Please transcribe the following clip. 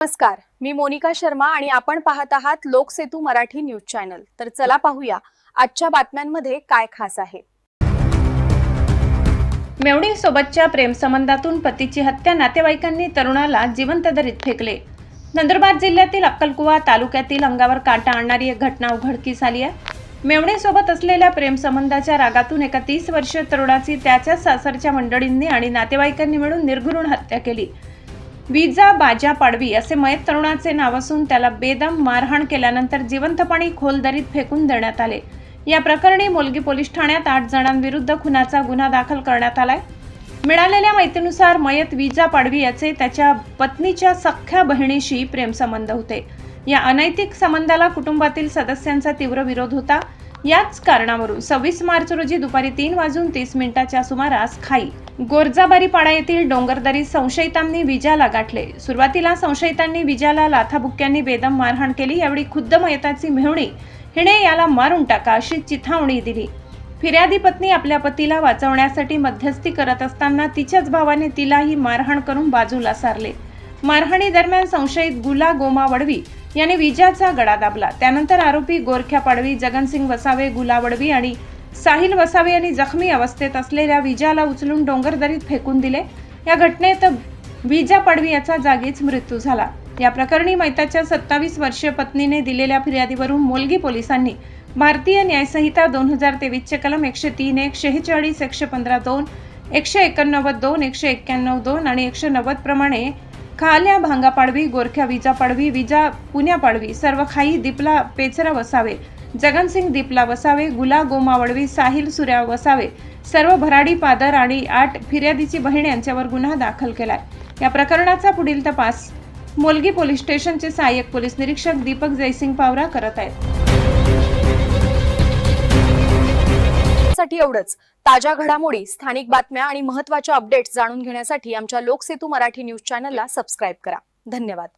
नमस्कार, मी मोनिका शर्मा आणि आपण पाहत आहात लोकसेतू मराठी न्यूज चॅनल। तर चला पाहूया आजच्या बातम्यांमध्ये काय खास आहे। मेवणी सोबतच्या प्रेमसंबंधातून पतीची हत्या, नातेवाईकांनी तरुणाला जिवंत दरीत फेकले। नंदुरबार जिल्ह्यातील अक्कलकुवा तालुक्यातील अंगावर काटा आणणारी एक घटना उघडकीस आली आहे। मेवणी सोबत असलेल्या प्रेमसंबंधाच्या रागातून एका 30 वर्षीय तरुणाची त्याच्या सासरच्या मंडळींनी आणि नातेवाईकांनी मिळून निर्घृण हत्या केली। विजा बाजा पाडवी असे मयत तरुणाचे नाव असून त्याला बेदम मारहाण केल्यानंतर जिवंतपणी खोल दरीत फेकून देण्यात आले। या प्रकरणी मोलगी पोलीस ठाण्यात 8 जणांविरुद्ध खुनाचा गुन्हा दाखल करण्यात आलाय। मिळालेल्या माहितीनुसार मयत विजा पाडवी याचे त्याच्या पत्नीच्या सख्ख्या बहिणीशी प्रेमसंबंध होते। या अनैतिक संबंधाला कुटुंबातील सदस्यांचा तीव्र विरोध होता। याच कारणावरून 26 मार्च रोजी दुपारी 3:30 सुमारास खाई गोरजाबारी पाडा येथील डोंगरदरी संशयितांनी विजाला गाठले। सुरुवातीला संशयितांनी विजाला लाथाबुक्क्यांनी बेदम मारहाण केली। यावेळी खुद्द मयताची मेहुणी हिने याला मारून टाका अशी चिथावणी दिली। फिर्यादी पत्नी आपल्या पतीला वाचवण्यासाठी मध्यस्थी करत असताना तिच्याच भावाने तिलाही मारहाण करून बाजूला सारले। मारहाणी दरम्यान संशयित गुला गोमा वडवी याने विजाचा गळा दाबला। त्यानंतर आरोपी गोरख्या पाडवी, जगनसिंग वसावे, गुला वडवी आणि साहिल वसावे यांनी जखमी अवस्थेत असलेल्या विजाला उचलून डोंगरदरीत फेकून दिले। या घटनेत विजा पाडवी याचा जागीच मृत्यू झाला। या प्रकरणी मयताच्या 27 वर्षीय पत्नीने दिलेल्या फिर्यादीवरून मोलगी पोलिसांनी भारतीय न्यायसंहिता 2023 चे कलम 103, 146, 115(2), 189(2), 191(2) आणि 190 प्रमाणे खाल्या भांगा पाडवी, गोरख्या विजा पाडवी, विजा पुण्या पाडवी, सर्व खाई दीपला पेचरा वसावे, जगनसिंग दीपला वसावे, गुला गोमा वडवी, साहिल सूर्या वसावे, सर्व भराडी पादर आणि 8 फिर्यादीची बहीण यांच्यावर गुन्हा दाखल केलाय। या प्रकरणाचा पुढील तपास मोलगी पोलीस स्टेशनचे सहाय्यक पोलीस निरीक्षक दीपक जयसिंग पावरा करत आहेत। साठी एवढंच। ताज्या घडामोडी, स्थानिक बातम्या आणि महत्त्वाच्या अपडेट्स जाणून घेण्यासाठी आमच्या लोकसेतू मराठी न्यूज चॅनलला सबस्क्राइब करा। धन्यवाद।